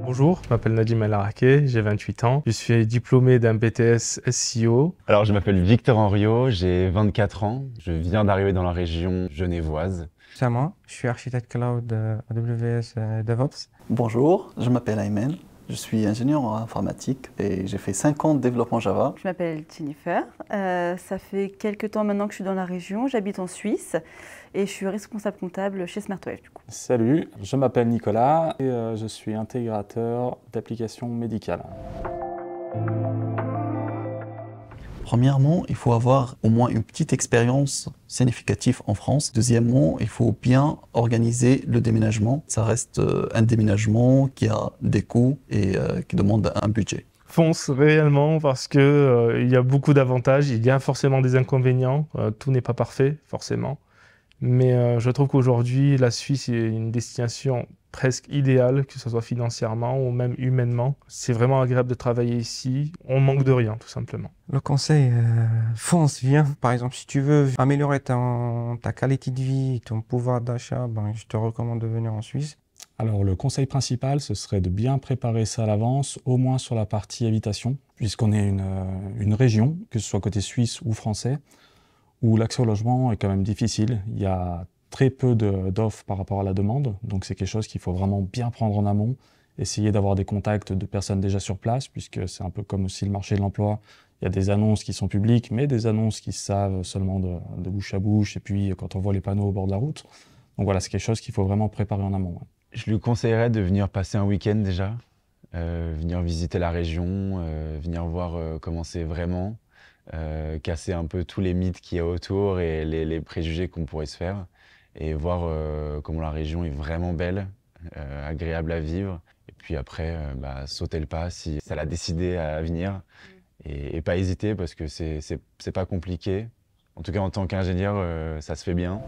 Bonjour, je m'appelle Nadim El Arake, j'ai 28 ans. Je suis diplômé d'un BTS SEO. Alors, je m'appelle Victor Henriot, j'ai 24 ans. Je viens d'arriver dans la région genevoise. C'est moi, je suis architecte cloud AWS DevOps. Bonjour, je m'appelle Ayman, je suis ingénieur en informatique et j'ai fait 5 ans de développement Java. Je m'appelle Jennifer, ça fait quelques temps maintenant que je suis dans la région, j'habite en Suisse et je suis responsable comptable chez SmartWave du coup. Salut, je m'appelle Nicolas et je suis intégrateur d'applications médicales. Premièrement, il faut avoir au moins une petite expérience significative en France. Deuxièmement, il faut bien organiser le déménagement. Ça reste un déménagement qui a des coûts et qui demande un budget. Fonce réellement parce que il y a beaucoup d'avantages, il y a forcément des inconvénients, tout n'est pas parfait forcément. Mais je trouve qu'aujourd'hui, la Suisse est une destination presque idéale, que ce soit financièrement ou même humainement. C'est vraiment agréable de travailler ici. On manque de rien, tout simplement. Le conseil, fonce, viens. Par exemple, si tu veux améliorer ta qualité de vie, ton pouvoir d'achat, je te recommande de venir en Suisse. Alors, le conseil principal, ce serait de bien préparer ça à l'avance, au moins sur la partie habitation, puisqu'on est une région, que ce soit côté suisse ou français, où l'accès au logement est quand même difficile. Il y a très peu d'offres par rapport à la demande, donc c'est quelque chose qu'il faut vraiment bien prendre en amont, essayer d'avoir des contacts de personnes déjà sur place, puisque c'est un peu comme aussi le marché de l'emploi. Il y a des annonces qui sont publiques, mais des annonces qui savent seulement de bouche à bouche, et puis quand on voit les panneaux au bord de la route. Donc voilà, c'est quelque chose qu'il faut vraiment préparer en amont. Je lui conseillerais de venir passer un week-end déjà, venir visiter la région, venir voir comment c'est vraiment, casser un peu tous les mythes qu'il y a autour et les préjugés qu'on pourrait se faire, et voir comment la région est vraiment belle, agréable à vivre. Et puis après, sauter le pas si ça l'a décidé à venir, et pas hésiter parce que c'est pas compliqué. En tout cas, en tant qu'ingénieur, ça se fait bien.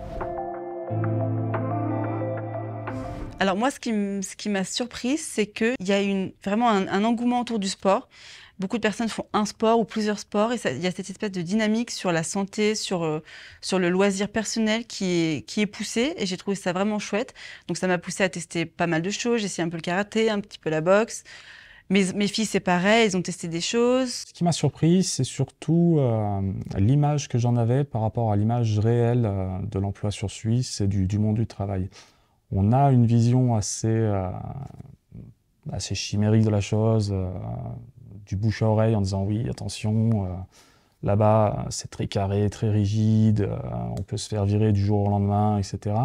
Alors moi, ce qui m'a surprise, c'est qu'il y a vraiment un engouement autour du sport. Beaucoup de personnes font un sport ou plusieurs sports et il y a cette espèce de dynamique sur la santé, sur le loisir personnel qui est poussée et j'ai trouvé ça vraiment chouette. Donc ça m'a poussée à tester pas mal de choses. J'ai essayé un peu le karaté, un petit peu la boxe. Mes filles, c'est pareil, elles ont testé des choses. Ce qui m'a surpris, c'est surtout l'image que j'en avais par rapport à l'image réelle de l'emploi sur Suisse et du monde du travail. On a une vision assez chimérique de la chose, du bouche à oreille en disant oui, attention, là-bas c'est très carré, très rigide, on peut se faire virer du jour au lendemain, etc.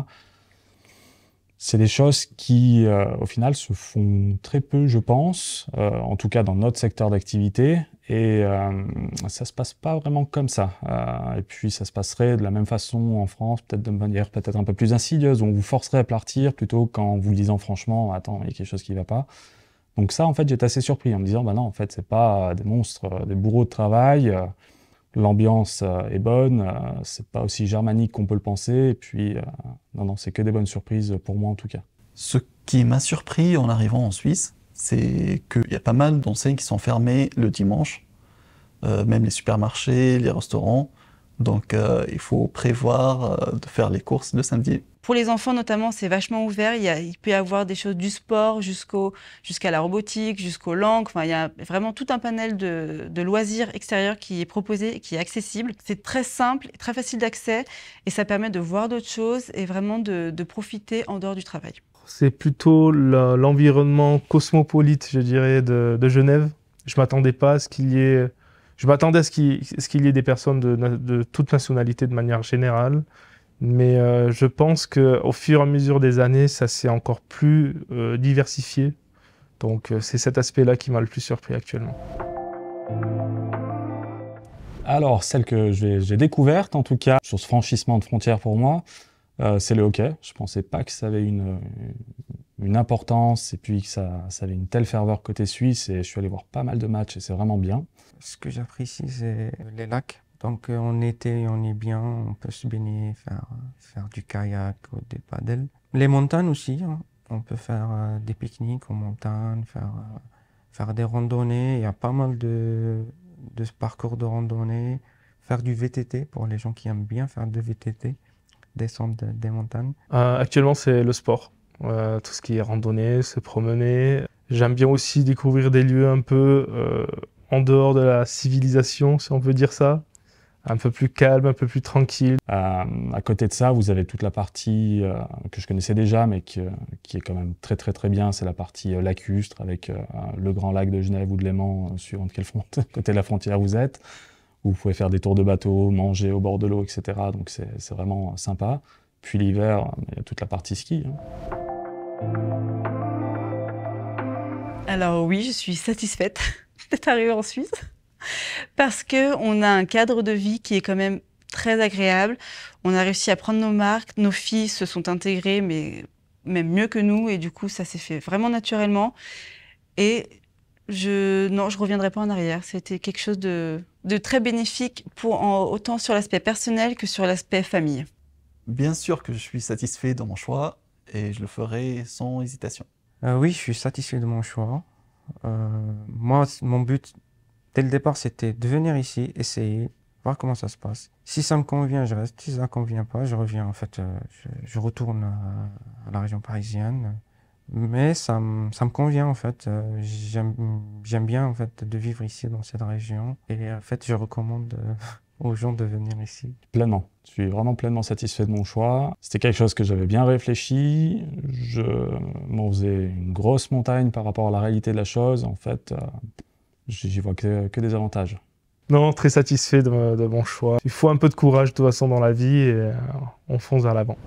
C'est des choses qui, au final, se font très peu, je pense, en tout cas dans notre secteur d'activité, et ça se passe pas vraiment comme ça. Et puis ça se passerait de la même façon en France, peut-être de manière peut-être un peu plus insidieuse, où on vous forcerait à partir plutôt qu'en vous disant franchement, attends, il y a quelque chose qui va pas. Donc ça, en fait, j'étais assez surpris en me disant, non, en fait, c'est pas des monstres, des bourreaux de travail. L'ambiance est bonne, c'est pas aussi germanique qu'on peut le penser, et puis non, c'est que des bonnes surprises pour moi en tout cas. Ce qui m'a surpris en arrivant en Suisse, c'est qu'il y a pas mal d'enseignes qui sont fermées le dimanche, même les supermarchés, les restaurants. Donc il faut prévoir de faire les courses le samedi. Pour les enfants notamment, c'est vachement ouvert. Il peut y avoir des choses du sport jusqu'à la robotique, jusqu'aux langues. Enfin, il y a vraiment tout un panel de loisirs extérieurs qui est proposé et qui est accessible. C'est très simple, très facile d'accès et ça permet de voir d'autres choses et vraiment de profiter en dehors du travail. C'est plutôt l'environnement cosmopolite, je dirais, de Genève. Je m'attendais pas à ce qu'il y ait... Je m'attendais à ce qu'il y ait des personnes de toute nationalité de manière générale. Mais je pense qu'au fur et à mesure des années, ça s'est encore plus diversifié. Donc c'est cet aspect-là qui m'a le plus surpris actuellement. Alors, celle que j'ai découverte, en tout cas, sur ce franchissement de frontières pour moi, c'est le hockey. Je ne pensais pas que ça avait une importance et puis que ça avait une telle ferveur côté suisse. Et je suis allé voir pas mal de matchs et c'est vraiment bien. Ce que j'apprécie, c'est les lacs. Donc en été, on est bien, on peut se baigner, faire du kayak ou des paddles. Les montagnes aussi, hein. On peut faire des pique-niques en montagne, faire des randonnées. Il y a pas mal de parcours de randonnée. Faire du VTT pour les gens qui aiment bien faire du VTT, descendre des montagnes. Actuellement, c'est le sport. Tout ce qui est randonnée, se promener. J'aime bien aussi découvrir des lieux un peu en dehors de la civilisation, si on peut dire ça. Un peu plus calme, un peu plus tranquille. À côté de ça, vous avez toute la partie que je connaissais déjà, mais qui est quand même très très très bien. C'est la partie lacustre, avec le grand lac de Genève ou de Léman, suivant de quel côté de la frontière vous êtes. Où vous pouvez faire des tours de bateau, manger au bord de l'eau, etc. Donc c'est vraiment sympa. Puis l'hiver, il y a toute la partie ski. Alors oui, je suis satisfaite d'être arrivée en Suisse parce qu'on a un cadre de vie qui est quand même très agréable. On a réussi à prendre nos marques, nos filles se sont intégrées, mais même mieux que nous, et du coup ça s'est fait vraiment naturellement. Et non, je ne reviendrai pas en arrière. C'était quelque chose de très bénéfique, autant sur l'aspect personnel que sur l'aspect famille. Bien sûr que je suis satisfait de mon choix et je le ferai sans hésitation. Oui, je suis satisfait de mon choix. Moi, mon but, dès le départ, c'était de venir ici, essayer, voir comment ça se passe. Si ça me convient, je reste. Si ça ne me convient pas, je reviens. En fait, je retourne à la région parisienne. Mais ça me convient, en fait. J'aime bien, en fait, de vivre ici, dans cette région. Et en fait, je recommande aux gens de venir ici. Pleinement. Je suis vraiment pleinement satisfait de mon choix. C'était quelque chose que j'avais bien réfléchi. Je m'en faisais une grosse montagne par rapport à la réalité de la chose. En fait, j'y vois que des avantages. Non, très satisfait de mon choix. Il faut un peu de courage de toute façon dans la vie et on fonce vers l'avant.